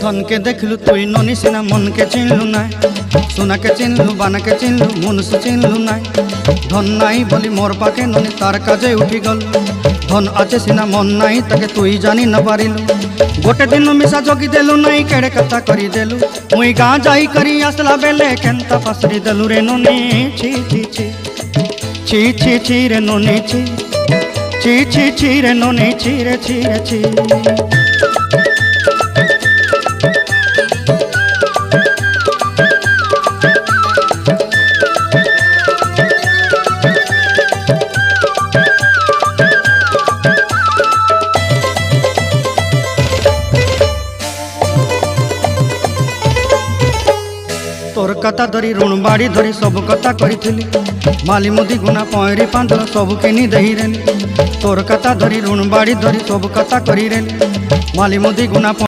धन के देखलु तुई ननी सिना मन के चिन्हलु ना सोना के चिन्हलु बाना के चिन्हलु मनुष्य चिन्हलु ना धन नाई बोली मोर पाके ननी तार काजे उठी गल धन आचे सिना मन नाई ताके तुई जानी न पारिलु गोटे दिन मिसा जोगी देलु नाई केड़े कथा करी देलु मुई गाँ जाई करी आसला बेले केंता पासरी देलु रे ननी छी छी छी छी छी छी रे ननी छी छी छी छी रे ननी छी रे छी रे छी। तोर कथा धरी ऋण बाड़ी धरी सब कथा करी माली मुदी गुना पयरी पांदल सब किनी दही रेली तोर कथा धरी ऋण बाड़ी धरी सब कथा करी रेली माली मुदी गुना